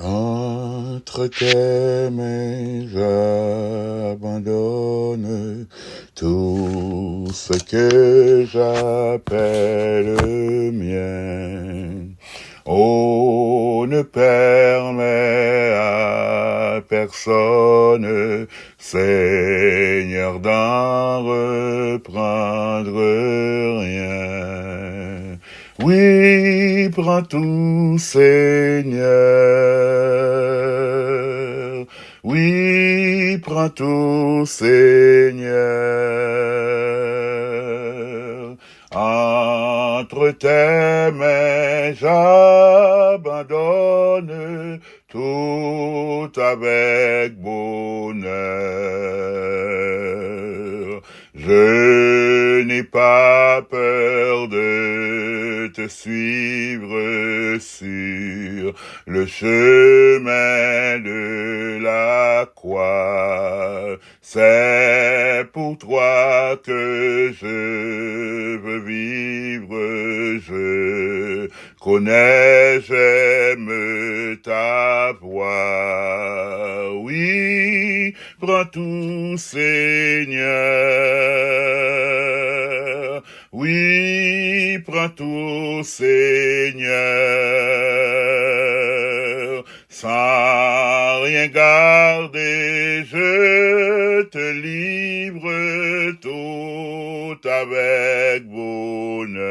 Entre tes mains, j'abandonne tout ce que j'appelle mien. Oh, ne permets à personne, Seigneur, d'en reprendre rien. Oui, prends tout, Seigneur. Oui, prends tout, Seigneur. Entre tes mains, j'abandonne tout avec bonheur. Je n'ai pas peur de te suivre sur le chemin de la croix. C'est pour toi que je veux vivre, je connais, j'aime ta voix. Oui, prends tout, Seigneur. Oui, prends tout, Seigneur. Sans rien garder, je te livre tout avec bonheur.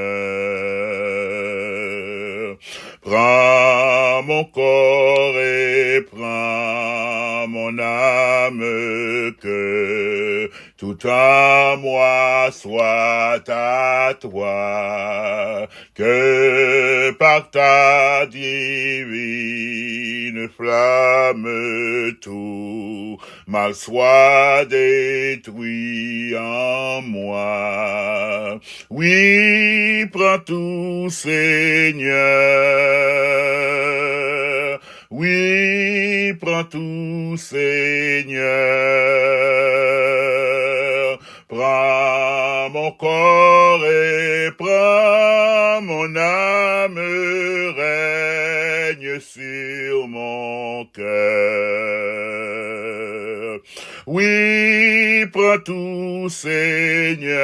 Prends mon corps et prends mon âme, que tout en moi soit à toi, que par ta divine flamme tout mal soit détruit en moi. Oui, prends tout, Seigneur. Oui, prends tout, Seigneur. Prends mon corps et prends mon âme, règne sur mon cœur. Oui, prends tout, Seigneur.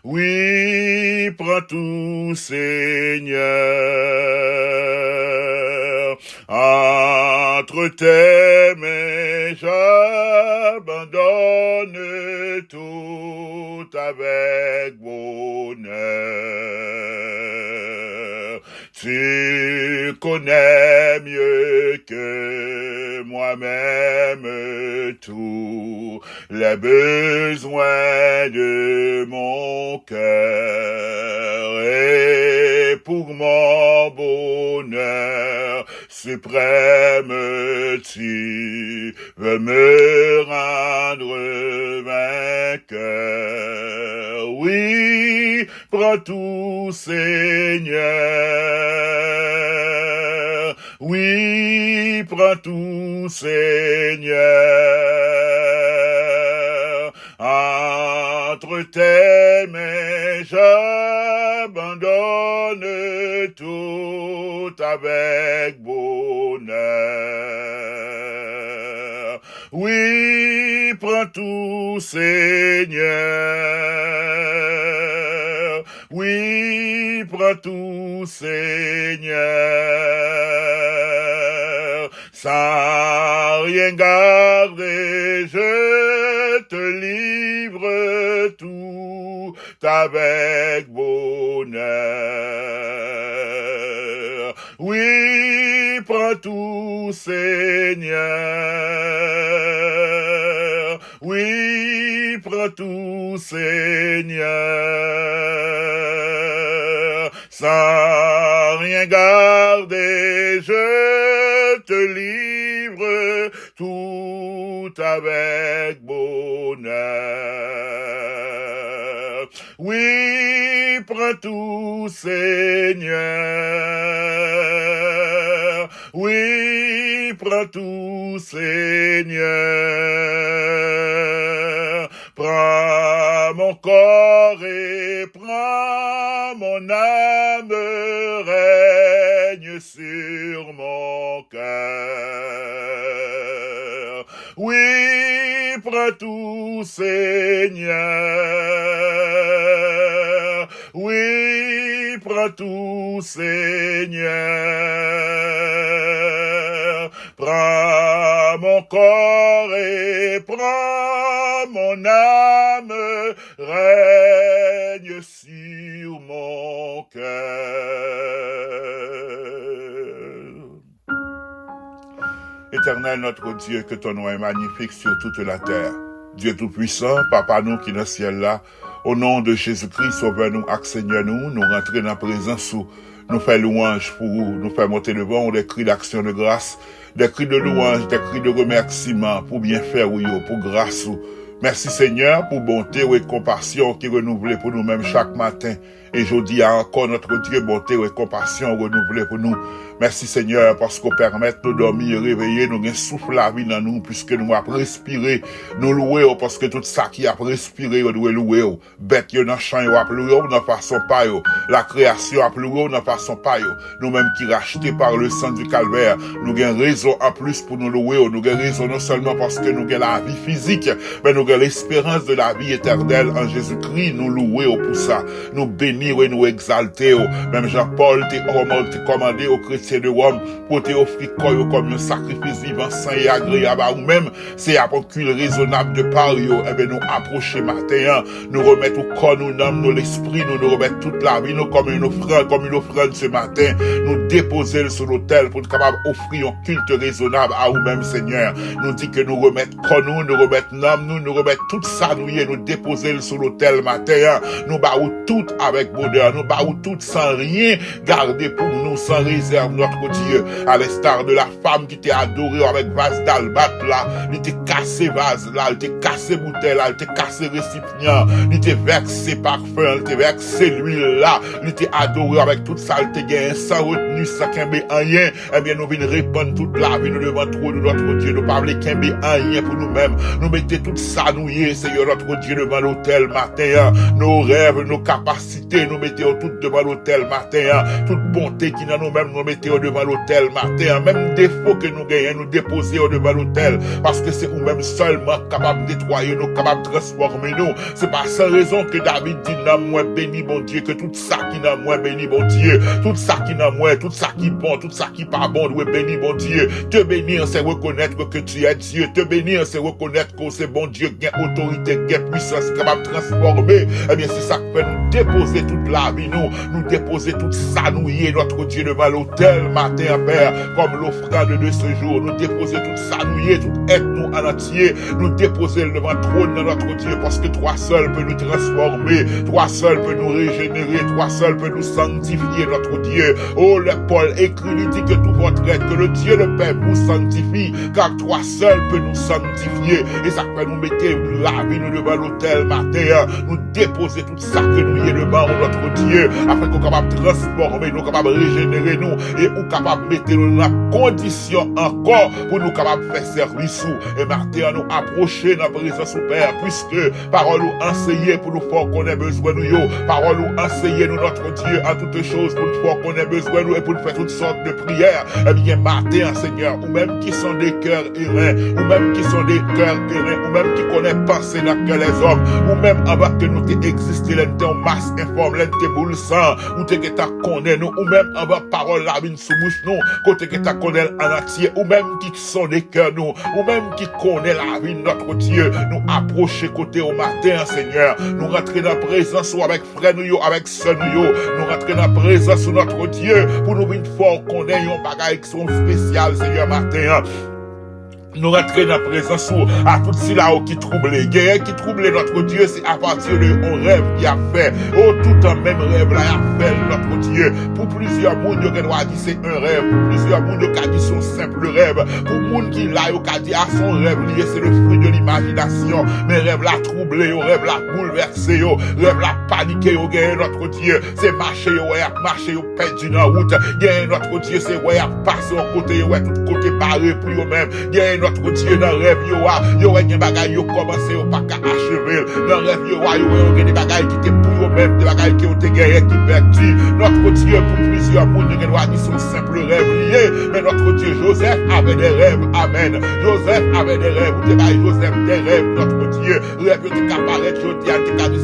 Oui, prends tout, Seigneur. Entre tes mains, j'abandonne tout avec bonheur. Tu connais mieux que moi-même tous les besoins de mon cœur, et pour mon bonheur suprême, tu veux me rendre vainqueur. Oui, prends tout, Seigneur. Oui, prends tout, Seigneur. Entre tes mains, j'abandonne tout avec bonheur. Oui, prends tout, Seigneur. Oui, prends tout, Seigneur. Sans rien garder, je te livre tout avec bonheur. Oui, prends tout, Seigneur. Oui, prends tout, Seigneur. Sans rien garder, je te livre tout avec bonheur. Oui, prends tout, Seigneur. Oui, prends tout, Seigneur. Prends mon corps et prends mon âme, règne règne sur mon cœur. Oui, prends tout, Seigneur. Oui, prends tout, Seigneur. Prends mon corps et prends mon âme, règne sur mon cœur. Éternel notre Dieu, que ton nom est magnifique sur toute la terre. Dieu Tout-Puissant, Papa nous qui est dans le ciel là, au nom de Jésus-Christ, sauvez-nous, accompagnez-nous, nous rentrer dans la présence où nous faisons louange pour vous, nous faisons monter devant des cris d'action de grâce, des cris de louange, des cris de remerciement pour bien faire, pour grâce. Merci Seigneur pour bonté et compassion qui renouvelée pour nous-mêmes chaque matin. Et je dis encore notre Dieu, bonté et compassion renouvelée pour nous. Merci Seigneur parce qu'on permet de nous dormir, réveiller, nous gain souffle la vie dans nous puisque nous avons respiré. Nous louer parce que tout ça qui a respiré, on doit louer. Bête yo dans champ yo a louer dans façon pas yo. La création a louer dans façon pas yo. Nous-mêmes qui rachetés par le sang du calvaire, nous gain raison en plus pour nous louer. Nous gain raison non seulement parce que nous gain la vie physique, mais nous gain l'espérance de la vie éternelle en Jésus-Christ. Nous louer pour ça. Nous bénir et nous exalter. Même Jean-Paul t'a commandé aux chrétiens de Rome pour te offrir corps comme un sacrifice vivant, saint et agréable à vous-même. C'est à procure raisonnable de par yo. Eh bien, nous approcher matin, nous remettre au corps, nous âme, nous l'esprit, nous remettre toute la vie, nous comme une offrande ce matin. Nous déposer sur l'autel pour être capable d'offrir un culte raisonnable à vous-même, Seigneur. Nous dit que nous remettre corps, nous remettre l'âme, nous remettre tout ça, nous déposer sur l'autel matin. Nous baou tout avec bonheur, nous baou tout sans rien garder pour nous, sans réserve, notre Dieu, à l'instar de la femme qui t'a adoré avec vase d'albâtre là, il t'a cassé vase là, il t'a cassé bouteille là, il t'a cassé récipient, il t'a versé parfum, il t'a versé l'huile là, il t'a adoré avec toute ça, il t'a gagné sans retenue, sans qu'embé rien. Eh bien, nous venons répondre toute la vie, nous devant trop de notre Dieu, nous parler qu'embé rien pour nous-mêmes, nous mettons tout ça nouillé, Seigneur notre Dieu, devant l'autel matin, nos rêves, nos capacités, nous mettons tout devant l'autel matin, toute bonté qui dans nous-mêmes, nous mettons devant l'autel matin, même défaut que nous gagnons, nous déposer devant l'autel, parce que c'est nous-mêmes seulement capables de nettoyer nous, capables de transformer nous. C'est pas sans raison que David dit non moins béni bon Dieu, que tout ça qui n'a moins béni bon Dieu, tout ça qui n'a moins, tout ça qui bon, tout ça qui pas bon, doit béni bon Dieu. Te bénir c'est reconnaître que tu es Dieu, te bénir c'est reconnaître que c'est bon Dieu, qui a autorité, qui a puissance, capable de transformer. Eh bien c'est ça qui fait nous déposer toute la vie, nous déposer tout ça, nous y est notre Dieu devant l'autel matin, Père, comme l'offrande de ce jour, nous déposer tout ça, nous y est, tout être nous en entier, nous déposer devant le trône de notre Dieu, parce que toi seul peut nous transformer, toi seul peut nous régénérer, toi seul peut nous sanctifier, notre Dieu. Oh, le Paul écrit, il dit que tout votre être, que le Dieu le Père vous sanctifie, car toi seul peut nous sanctifier, et ça fait nous mettre la vie nous devant l'autel matin, nous déposer tout ça que nous y est devant notre Dieu, afin qu'on soit capable de transformer, nous capable de régénérer nous, et nous capable de mettre nous dans la condition encore pour nous capable de faire service et matin nous approcher dans la présence du Père, puisque parole nous enseigner pour nous faire qu'on ait besoin de nous, parole nous enseigner nous notre Dieu en toutes choses pour nous faire qu'on ait besoin de nous et pour nous faire toutes sortes de prières. Eh bien matin Seigneur, ou même qui sont des cœurs errants, ou même qui sont des cœurs errants, ou même qui connaissent penser dans que les hommes, ou même avant que nous t'ai existé l'entend masse informe l'entend boule sang, ou t'es que t'as connaît nous, ou même avant parole la vine sous bouche nous, côté que t'as connaît en entier, ou même qui sont des cœurs nous, ou même qui connaît la vie de notre Dieu, nous approcher côté au matin, Seigneur, nous rentrer dans la présence ou avec frère nous, avec sœur nous rentrer dans la présence de notre Dieu, pour nous venir fort qu'on ait un bagage qui sont spécial, Seigneur, matin. Nous rentrer dans la présence à tout cela qui trouble, qui trouble notre Dieu, c'est à partir de un rêve qui a fait. Oh, tout un même rêve là, a fait notre Dieu. Pour plusieurs monde, il a dit c'est un rêve. Pour plusieurs monde, il a dit son simple rêve. Pour monde qui l'a, il a dit à son rêve lié, c'est le fruit de l'imagination. Mais rêve là troublé, rêve là bouleversé, rêve là paniqué, notre Dieu. C'est marcher, marcher, perdu dans la route. Notre Dieu, c'est ouais, passer au côté, tout côté préparé pour eux-mêmes. Gagne notre Dieu dans rêve yo des bagailles yo commencé au pas qu'à achever. Dans rêve yo des bagailles qui étaient pour eux-mêmes, des bagailles qui ont été gagnées qui perdu. Notre Dieu pour plusieurs monde ne doit dire son simple rêve lié, mais notre Dieu Joseph avait des rêves. Amen. Joseph avait des rêves. Ou te Joseph des rêves, notre Dieu. Rêve qui apparaît, je dis à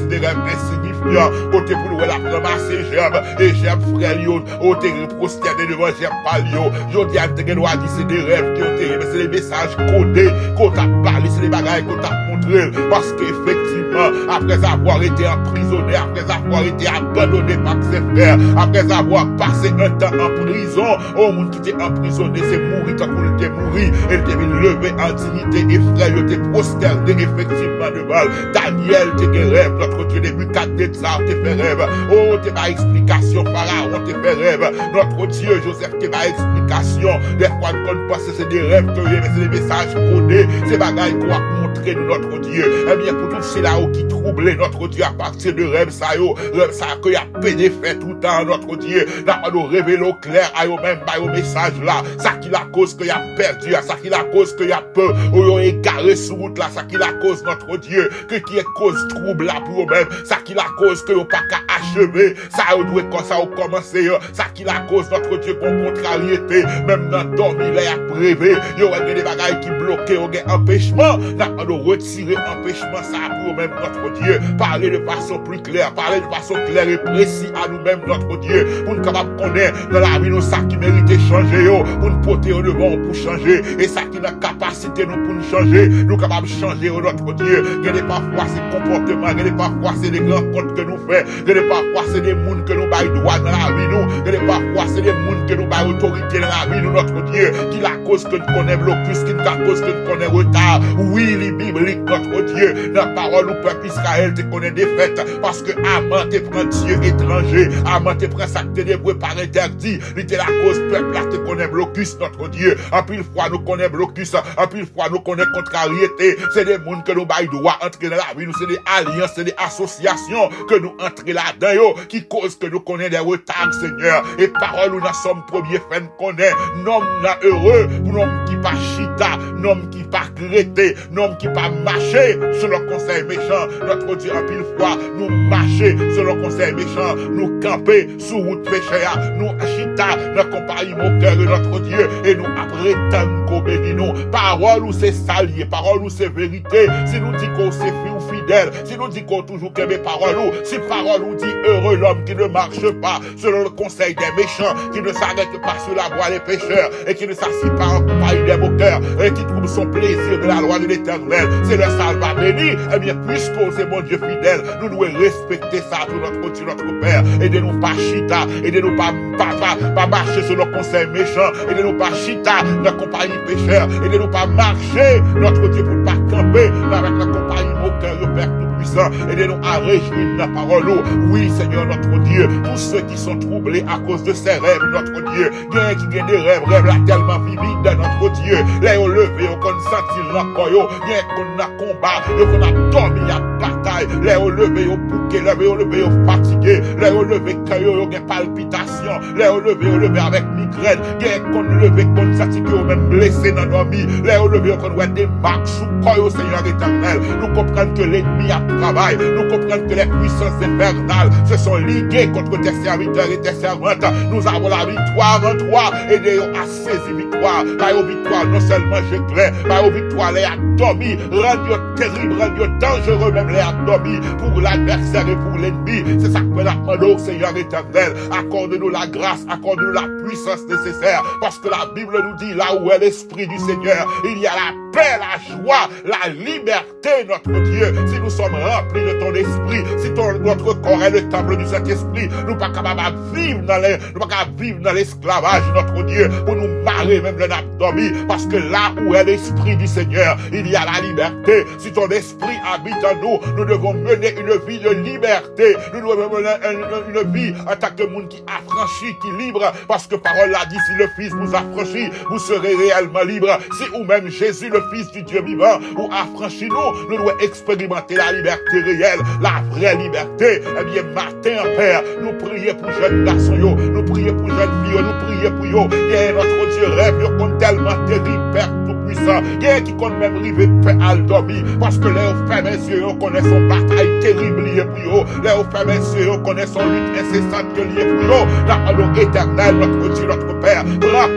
des rêves insignifiants. Côté pour nous, la ramasser gerbe. Et gerbe frère, au terre prosterné devant gerbe palio. Je dis à te doit dire c'est des rêves qui ont été, mais c'est des messages codés, qu'on t'a parlé, c'est des bagailles qu'on t'a montré. Parce qu'effectivement, après avoir été emprisonné, après avoir été abandonné par ses frères, après avoir passé un temps en prison, au monde qui était emprisonné, c'est mourir quand il était mouru. Il était levé en dignité et frère, il était prosterné effectivement devant. Daniel te rêve, notre Dieu, début 4 de ça, te fait rêve. Oh, te pas explication, Pharaon te fait rêve. Notre Dieu, Joseph, te pas explication. Des fois, nous pensons que c'est des rêves, mais c'est des messages codés, c'est bagailles qu'on a montré de notre Dieu. Eh bien, pour tout cela qui troublait notre Dieu à partir de rêve, ça que y a pédé fait tout le temps, notre Dieu, n'a pas nous révéler au clair, à eux-mêmes, par au message là, ça qui la cause que y a perdu, ça qui la cause que y a peur, ou y a égaré sur route là, ça qui la cause, notre Dieu, qui est cause trouble là pour eux-mêmes, ça qui la cause que y a pas qu'à achever, ça doit comme ça, ou commencer, ça qui la cause, notre Dieu, qu'on contrariété, même dans dormir là, y a prévé, y a des bagailles qui bloquent, y a empêchement, n'a pas nous retirer empêchement, ça pour eux-mêmes, notre Dieu, parler de façon plus claire, parler de façon claire et précise à nous-mêmes, notre Dieu, pour nous capables de connaître dans la vie, nous, ça qui mérite de changer, pour nous porter au devant, pour changer, et ça qui n'a capacité, nous, pour nous changer, nous capables de changer, notre Dieu, regardez parfois ces comportements, regardez parfois c'est des grands comptes que nous faisons, regardez parfois c'est des mondes que nous baillons droit dans la vie, nous, regardez parfois c'est des mondes que nous baillons autorité dans la vie, nous, notre Dieu, qui la cause que nous connaissons blocus, qui la cause que nous connaissons retard, oui, les bibliques, notre Dieu, la parole au peuple Israël te connaît défaite, parce que Aman te prend Dieu étranger, Aman te prend ça ténébreux par interdit, il était la cause peuple là te connaît blocus, notre Dieu, en pile fois nous connaît blocus, en pile fois nous connaît contrariété, c'est des mondes que nous baillons droit entrer dans la vie, nous c'est des alliances, c'est des associations que nous entrons là-dedans, qui cause que nous connaissons des retards, Seigneur, et parole où nous sommes premiers fin connaît, nom n'a heureux, pour nom qui pas chita, nom qui pas crété, nom qui pas marché, sur le conseil méchant, notre Dieu, en pile fois, nous marcher sur le conseil méchant, nous camper sous route péchère, nous chita, nous compagnie mon cœur de notre Dieu, et nous après tant qu'on bénit nous, parole où c'est salier, parole où c'est vérité, si nous dit qu'on c'est fidèle, si nous dit qu'on toujours qu'aime parole où, si parole où dit heureux l'homme qui ne marche pas selon le conseil des méchants, qui ne s'arrête pas sur la voie des pécheurs, et qui ne s'assied pas en compagnie des moqueurs, et qui trouve son plaisir de la loi de l'Éternel, c'est le salva béni, eh bien, puisqu'on c'est mon Dieu fidèle, nous devons respecter ça tout notre Dieu, notre Père, aidez-nous pas chita, aidez-nous pas marcher sur le conseil méchant, aidez-nous pas chita, la compagnie pécheur, aidez-nous pas marcher, notre Dieu, pour ne pas camper, avec la compagnie moqueur, le Père tout-puissant, aidez-nous à réjouir la parole, oui, Seigneur, notre Dieu, tous ceux qui sont troublés à cause de ces rêves, notre Dieu, bien qui gagnent des rêves là tellement vivides dans notre Dieu, les au levé, on senti l'encoyo, bien qu'on a combat, et qu'on a dormi à bataille, les au levé, au bouquet, les au levé, au fatigué, les au levé, caillou, des palpitations, les au levé avec migraine, bien qu'on levé, qu'on fatigué, ou même blessé dans nos vies, les au levé, qu'on voit des marques sous coyo, Seigneur éternel, nous comprenons que l'ennemi a travail, nous comprenons que les puissances infernales se sont liguées contre tes serviteurs et tes servantes, nous avons la victoire en toi, aidez-nous à saisir victoire, par aux victoires non seulement j'éclaire, par aux victoires les abdomis, rendez-nous terrible, rendez-nous dangereux, même les abdomis, pour l'adversaire et pour l'ennemi, c'est ça que nous demandons, Seigneur éternel, accorde-nous la grâce, accorde-nous la puissance nécessaire, parce que la Bible nous dit, là où est l'Esprit du Seigneur, il y a la paix, la joie, la liberté, notre Dieu, si nous sommes remplis de ton esprit, si notre corps est le temple du Saint-Esprit, nous pas capables de vivre dans l'esclavage, notre Dieu, pour nous marrer même le abdomen, parce que là où est l'Esprit du Seigneur, il y a la liberté. Si ton esprit habite en nous, nous devons mener une vie de liberté, nous devons mener une vie en tant que monde qui affranchit, qui libre, parce que parole l'a dit, si le Fils vous affranchit, vous serez réellement libre. Si ou même Jésus le le Fils du Dieu vivant, ou affranchis-nous, nous devons expérimenter la liberté réelle, la vraie liberté. Eh bien, matin, Père, nous prions pour jeunes garçons, nous prions pour jeunes filles, nous prions pour eux. Et notre Dieu rêve, nous compte tellement terrible, Père tout-puissant. Et qui compte même river, Père, à dormir, parce que les frères, messieurs, on connaît son bataille terrible liée pour eux. Les frères, messieurs, on connaît son lutte incessante liée pour eux. Dans l'eau éternelle, notre Dieu, notre Père, prends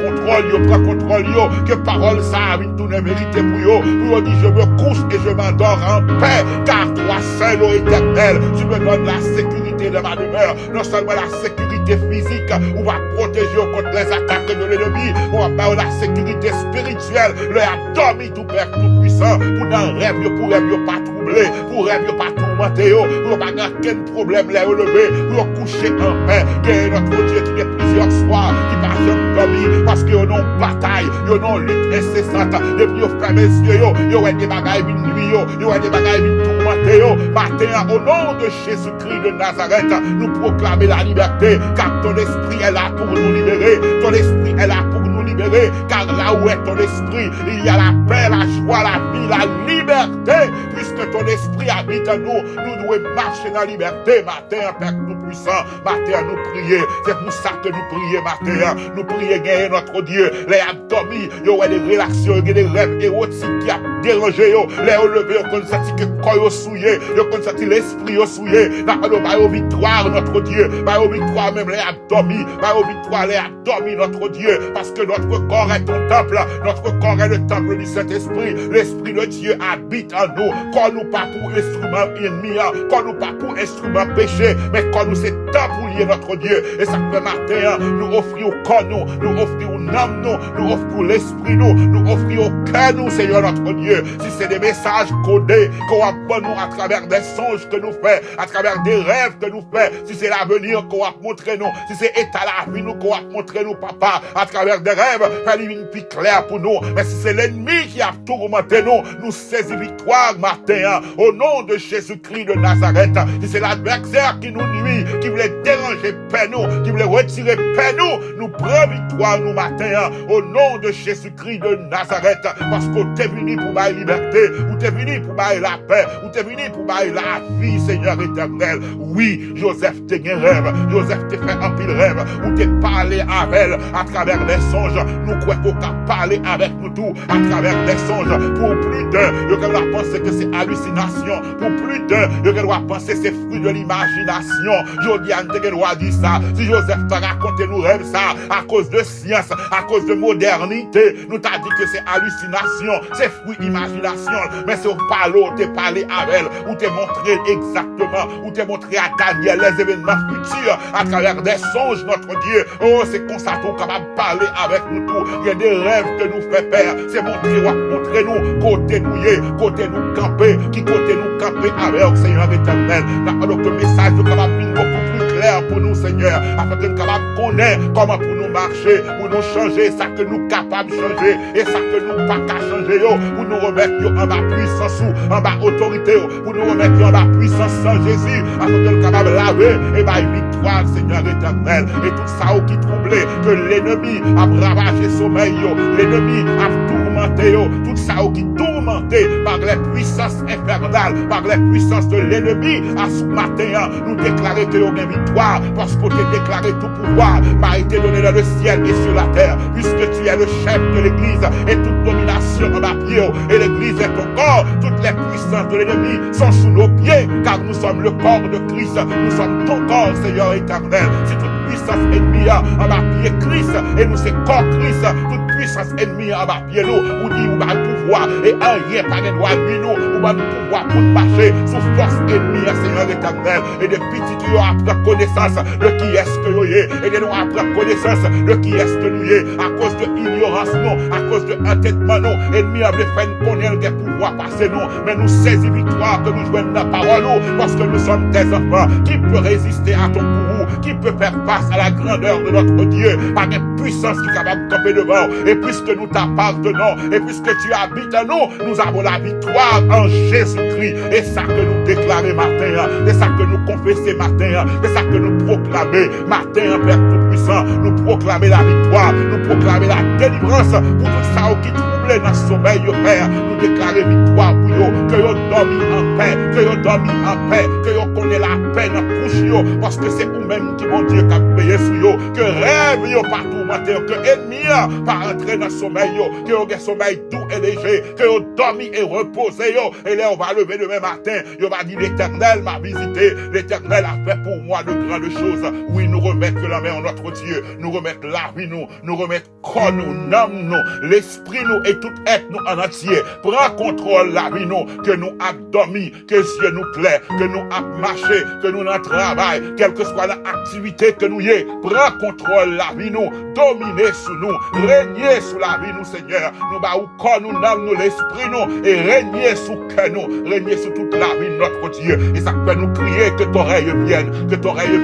contrôle, que parole ça a une tournée vérité pour eux. Pour eux, dit, je me couche et je m'endors en paix, car toi seul, ô éternel, tu me donnes la sécurité de ma demeure. Non seulement la sécurité physique, on va protéger contre les attaques de l'ennemi, on va avoir la sécurité spirituelle, le abdomen tout Père tout puissant, pour dans rêve, pour rêve pas troubler, pour rêve pas tourmenter, pour pas aucun problème les relever, pour coucher en paix. Que notre Dieu qui est plusieurs soirs, qui va jamais dormir, parce qu'ils ont bataille, ils ont lutte incessante, depuis aux frères messieurs, ils ont des bagailles une nuit, ils ont des bagailles une tourmentée. Matin, au nom de Jésus-Christ de Nazareth, nous proclamer la liberté, car ton esprit est là pour nous libérer, ton esprit est là pour nous libérer, car là où est ton esprit, il y a la paix, la joie, la vie, la liberté, puisque ton esprit habite en nous, nous devons marcher dans la liberté. Matin, Père tout-puissant, matin, nous prions, c'est pour ça que nous prions matin, nous prions gagner notre Dieu, les abdomen, il y a des relations, il y a des rêves érotiques qui a dérangé, les relevés, on connaît que le corps est souillé, on connaît l'esprit est souillé, nous victoire notre Dieu, nous victoire même les abdomen, nous victoire les abdomen notre Dieu, parce que notre corps est ton temple, notre corps est le temple du Saint-Esprit, l'Esprit de Dieu habite en nous, quand nous pas pour instrument ennemi, quand nous pas pour instrument péché, mais quand nous c'est temps pour lier notre Dieu, et ça fait matin, nous offrir au corps nous offrir au âme nous offrir l'esprit nous offrir au cœur nous, Seigneur notre Dieu. Si c'est des messages codés qu'on apprend nous à travers des songes que nous faisons, à travers des rêves que nous faisons, si c'est l'avenir qu'on va montrer nous, si c'est état la vie nous qu'on va montrer nous, papa, à travers des rêves, faire une vie claire pour nous. Mais si c'est l'ennemi qui a tourmenté nous saisit victoire matin, au nom de Jésus-Christ de Nazareth. Si c'est l'adversaire qui nous nuit, qui voulait déranger paix nous, qui voulait retirer paix nous prenons victoire nous matin, au nom de Jésus-Christ de Nazareth, parce qu'on t'est venu pour bailler liberté, ou t'es venu pour bailler la paix, ou t'es venu pour bailler la vie, Seigneur éternel. Oui, Joseph t'es un rêve, Joseph t'es fait un pile rêve, ou t'es parlé avec elle à travers des songes. Nous croyons qu'on a parlé avec nous tout à travers des songes. Pour plus d'un, il y a penser que c'est hallucination. Pour plus d'un, il y a penser que c'est fruit de l'imagination. Jodiane te doit dire ça. Si Joseph t'a raconté nous rêve ça, à cause de science, à cause de modernité, nous t'a dit que c'est hallucination, c'est fruit imagination. Mais c'est au palo, t'es parlé avec elle, ou t'es montré exactement, ou t'es montré à Daniel les événements futurs à travers des songes, notre Dieu. Oh, c'est comme ça qu'on est capable de parler avec nous tout. Il y a des rêves que nous fait faire. C'est montrer nous, côté nous camper, qui côté nous camper avec Seigneur éternel. Alors que le message est capable de beaucoup plus clair pour nous, Seigneur, afin que nous capables de connaître comment pour nous marcher, pour nous changer, ça que nous capables de changer, et ça que nous pas qu'à changer, pour nous remettre en bas puissance, en bas autorité, pour nous remettre en bas puissance sans Jésus, afin que nous capables de laver, et bah victoire, Seigneur éternel, et tout ça qui troublé, que l'ennemi a ravagé sommeil, l'ennemi a tourmenté, tout ça qui tourmenté par les puissances infernales, par les puissances de l'ennemi, à ce matin, nous déclarer que nous avons victoire, parce qu'on t'a déclaré tout pouvoir, m'a été donné dans le ciel et sur la terre, puisque tu es le chef de l'église, et toute domination en ma pied, et l'église est ton corps, toutes les puissances de l'ennemi sont sous nos pieds, car nous sommes le corps de Christ, nous sommes ton corps, Seigneur éternel. C'est toute puissance ennemie en bas pied Christ, et nous c'est corps Christ, toute puissance ennemie en bas pied nous, ou dit ou bas pouvoir, et un rien pas de droit lui nous, ou bas pouvoir pour marcher sous force ennemie, Seigneur éternel, et depuis tu as appris connaissance de qui est-ce que nous y est, et de nous apprendre connaissance de qui est-ce que nous y est, à cause de ignorance non, à cause de entêtement non, ennemi a voulu faire connaître des pouvoirs passer non, mais nous saisis victoire que nous jouons dans la parole nous, parce que nous sommes tes enfants. Qui peut résister à ton courroux, qui peut faire face à la grandeur de notre Dieu, par une puissance qui est capable de camper devant, et puisque nous t'appartenons, et puisque tu habites en nous, nous avons la victoire en Jésus-Christ, et ça que nous déclarer matin, c'est ça que nous confesser matin, c'est ça que nous proclamer matin, Père tout-puissant, nous proclamer la victoire, nous proclamer la délivrance pour tout ça qui trouve troublés dans le sommeil, Père, nous déclarer victoire pour eux, que vous dormi en paix, que vous dormi en paix, que vous connaissez la paix dans la couche, parce que c'est vous-même qui, mon Dieu, qui a payé sur eux, que rêve yo pas tourmenté, que ennemi pas rentrer dans le sommeil, que vous avez sommeil doux et léger, que vous dormi et reposé, et là on va lever demain matin, on va dire l'Éternel m'a visité, l'Éternel a fait pour moi de grandes choses. Oui, nous remettre la main en notre Dieu, nous remettre la vie nous remettre corps nous, l'âme nous, l'esprit nous et tout être nous en entier. Prends contrôle la vie nous, que nous avons dormi, que les yeux nous clairs, que nous avons marché, que nous avons travail, quelle que soit l'activité que nous y est. Prends contrôle la vie nous, dominez sur nous, régnez sur la vie nous, Seigneur. Nous baou corps nous, l'âme nous, l'esprit nous, et régnez sur cœur nous, régnez sur toute la vie de notre Dieu. Et ça fait nous crier que ton oreille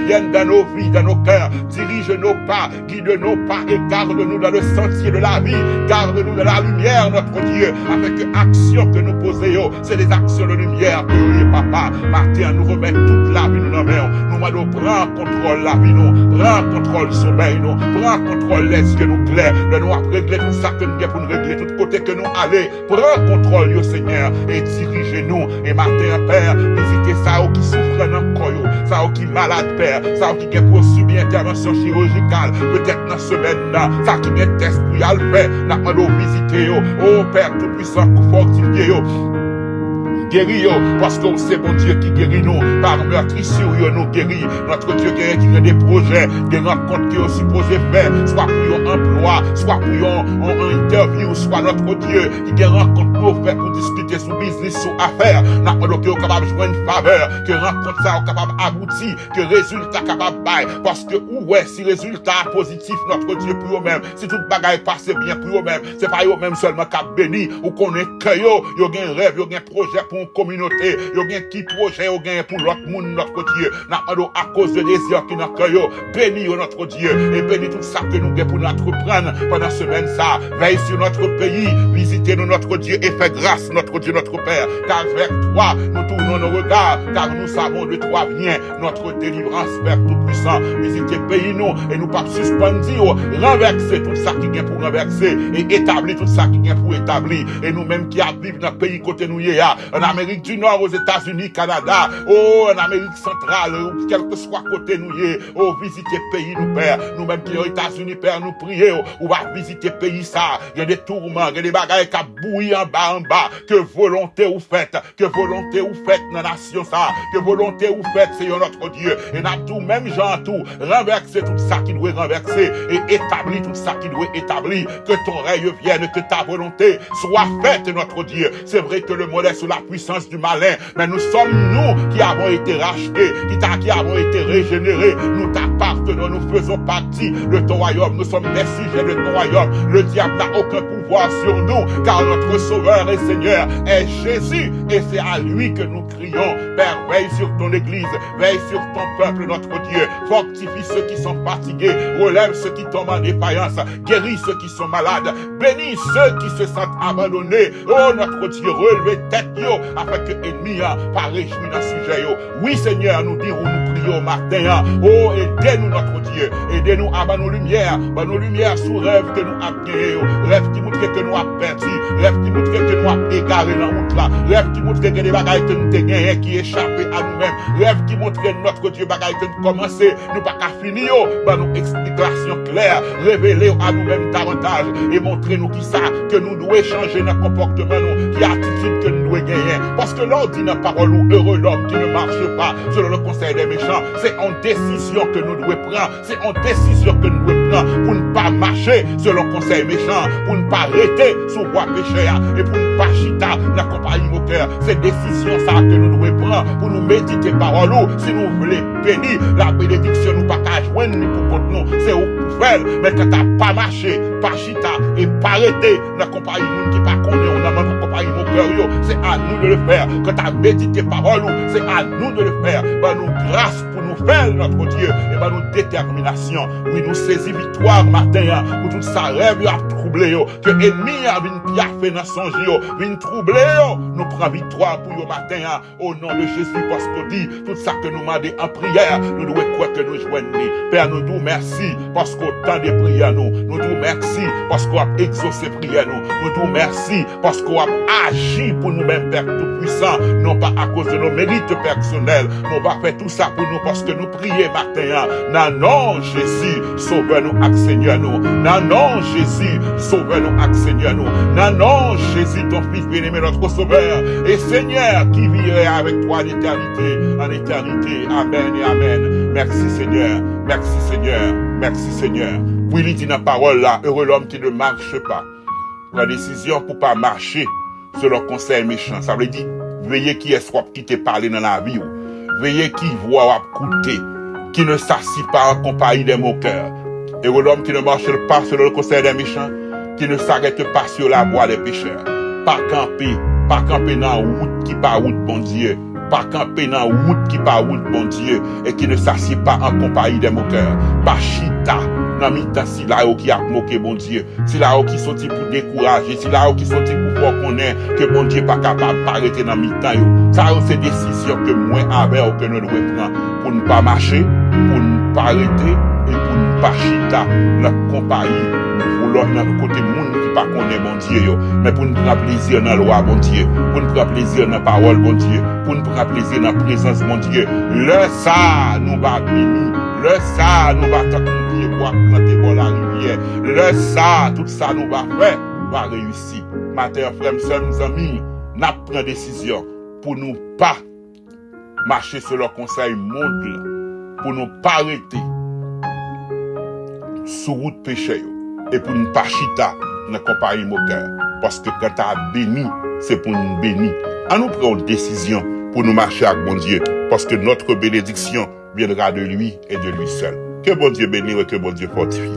vienne dans nos vies, dans nos cœurs, dirige nos pas, guide nos pas et garde-nous dans le sentier de la vie, garde-nous dans la lumière, notre Dieu, avec actions que nous posons, c'est des actions de lumière que oui, papa, matin, nous remettre toute la vie nous dans main, nous allons prendre contrôle la vie nous, prendre contrôle sommeil nous, prendre contrôle les yeux nous clairs, de nous régler tout ça que nous avons pour nous régler, tout côté que nous allons, prendre contrôle, yo Seigneur, et dirigez-nous, et matin, Père, visitez ça qui souffre dans le corps, ça qui est malade, Père, ça qui est pour subir intervention chirurgicale, peut-être dans ce semaine-là, ça qui est test pour y aller faire, nous allons visiter, oh Père tout-puissant, fortifié, guéris, parce que c'est bon Dieu qui guérit nous, par meurtrissure, nous guérit, notre Dieu qui a des projets, des rencontres qui sont supposés faire, soit pour un emploi, soit pour une interview, soit notre Dieu qui a des rencontres pour faire, pour discuter sur business, sur affaires, nous sommes capables de jouer une faveur, que rencontre ça est capable d'aboutir, que résultat capable de parce que, ouais, si résultat positif, notre Dieu pour eux-mêmes, si toute bagaille passe bien pour eux-mêmes, c'est pas eux-mêmes seulement qui béni, ou qu'on est que yo ont un rêve, yo ont un projet pour une communauté, yo ont un petit projet, yo ont pour l'autre monde, notre Dieu, à cause de désir qui n'a que yo, béni notre Dieu, et béni tout ça que nous avons pour nous entreprendre pendant semaine ça, veille sur notre pays, visitez-nous notre Dieu et fait grâce notre Dieu, notre Père, car vers toi, nous tournons nos regards, car nous savons de toi vient notre délivrance, Père Tout-Puissant, visitez pays nous, et nous pas suspendre, renverser tout ça qui vient pour renverser, et établir tout ça qui vient pour établir, et nous-mêmes qui vivons dans le pays côté nous y est, en Amérique du Nord, aux États-Unis, Canada, en Amérique centrale, quel que soit côté nous y est, visitez pays nous, Père, nous-mêmes qui aux États-Unis, Père, nous prions, on va visiter pays ça, il y a des tourments, il y a des bagailles qui bouillent en bas, que volonté vous faites dans la nation ça, que volonté vous faites, c'est notre Dieu, et n'a tout, même Jean tout, renverser tout ça qui doit renverser, et établir tout ça qui doit établir, que ton règne vienne, que ta volonté soit faite, notre Dieu. C'est vrai que le monde est sous la puissance du malin, mais nous sommes nous qui avons été rachetés, qui avons été régénérés, nous t'appartenons, nous faisons partie de ton royaume, nous sommes des sujets de ton royaume, le diable n'a aucun pouvoir sur nous, car notre Sauveur et Seigneur est Jésus, et c'est à lui que nous crions. Père, veille sur ton église, veille sur ton peuple, notre Dieu, fortifie ceux qui sont fatigués, relève ceux qui tombent en défaillance, guéris ceux qui sont malades, bénis ceux qui se sentent abandonnés, oh notre Dieu, relevez tête yo, afin que l'ennemi pas réjoui dans ce sujet yo. Oui Seigneur, nous dirons, nous prions matin, oh aidez-nous notre Dieu, aidez-nous à nos lumières sous rêve que nous avons gagné, rêve qui montre que nous avons perdu, rêve qui montre que nous avons égaré dans la route là, rêve qui montre que des bagailles que nous avons gagné qui échappent à nous-mêmes, rêve qui montre que notre Dieu bagailles que nous commençons, nous pas qu'à finir, nos explications claires, révéler à nous-mêmes davantage et montrer-nous qui ça, que nous devons changer notre comportement, nous, qui attitude que nous devons gagner. Parce que l'on dit dans la parole, heureux l'homme qui ne marche pas selon le conseil des méchants, c'est en décision que nous devons prendre, c'est en décision que nous devons prendre pour ne pas marcher selon le conseil méchant, pour ne pas arrêter sous voie pécheur et pour ne pas chita la compagnie au cœur. C'est décision ça que nous devons prendre pour nous méditer parole, si nous voulons bénir la bénédiction, nous pas qu'à joindre nous pour contre nous, c'est au faire, mais quand t'as pas marché, pas chita et pas arrêté la compagnie qui pas connaît, on a même compagnie au cœur, c'est à nous de le faire. Quand t'as médité parole, c'est à nous de le faire. Ben nous grâce pour nous faire notre Dieu, et ben nous détermination. Oui, nous saisis victoire matin, pour tout ça rêve à troubler, que l'ennemi a une piaffe dans son jeu, une troubler, nous prenons victoire pour le matin, au nom de Jésus, parce qu'on dit tout ça que nous demandons en prière, nous devons croire que nous joignons. Père, nous disons merci, parce qu'au temps des prières, nous disons merci, parce qu'on a exaucé prière nous. Nous disons merci parce qu'on a agi pour nous-mêmes, Père Tout-Puissant, non pas à cause de nos mérites personnels, mais on va faire tout ça pour nous parce que nous prions matin. Dans nom Jésus, sauve-nous avec Seigneur nous. Dans nom Jésus, sauve-nous avec Seigneur nous. Dans nom Jésus, ton Fils bien-aimé, notre Sauveur, et Seigneur qui vivrait avec toi l'éternité, en éternité. Amen et amen. Merci Seigneur, merci Seigneur, merci Seigneur. Oui, il dit dans la parole là, heureux l'homme qui ne marche pas. La décision pour pas marcher selon conseil méchant. Ça veut dire, veillez qui est soit qui t'est parlé dans la vie. Veillez qui voit ou écouter, qui ne s'assit pas en compagnie des moqueurs. Heureux l'homme qui ne marche pas selon le conseil des méchants, qui ne s'arrête pas sur la voie des pécheurs. Pas camper dans la route qui pas route, bon Dieu. Pas camper dans la route qui pas route, bon Dieu. Et qui ne s'assied pas en compagnie des moqueurs. Pas chita dans mi-temps si là qui a moqué, bon Dieu. Si là qui sont pour décourager, si là qui sont pour voir qu'on est, que bon Dieu pas capable d'arrêter dans mi-temps. Ça, c'est des décisions que moi avec que nous devons prendre pour ne pas marcher, pour ne pas arrêter et pour ne pas chita dans la compagnie. Pour l'autre côté monde qui pas connaît bon Dieu mais pour nous prendre plaisir dans la loi bon Dieu, pour nous prendre plaisir dans la parole bon Dieu, pour nous prendre plaisir dans la présence bon Dieu. Le ça nous va bénir, le ça nous va t'accomplir pour planter pour la rivière, le ça tout ça nous va faire va réussir. Matin frères mes amis, n'a pris décision pour nous pas marcher sur le conseil monde, pour nous pas arrêter sous route péché et pour ne pas chita dans compagnie moqueur. Parce que quand tu as béni, c'est pour nous bénir. À nous prendre une décision pour nous marcher avec bon Dieu. Parce que notre bénédiction viendra de lui et de lui seul. Que bon Dieu bénisse et que bon Dieu fortifie.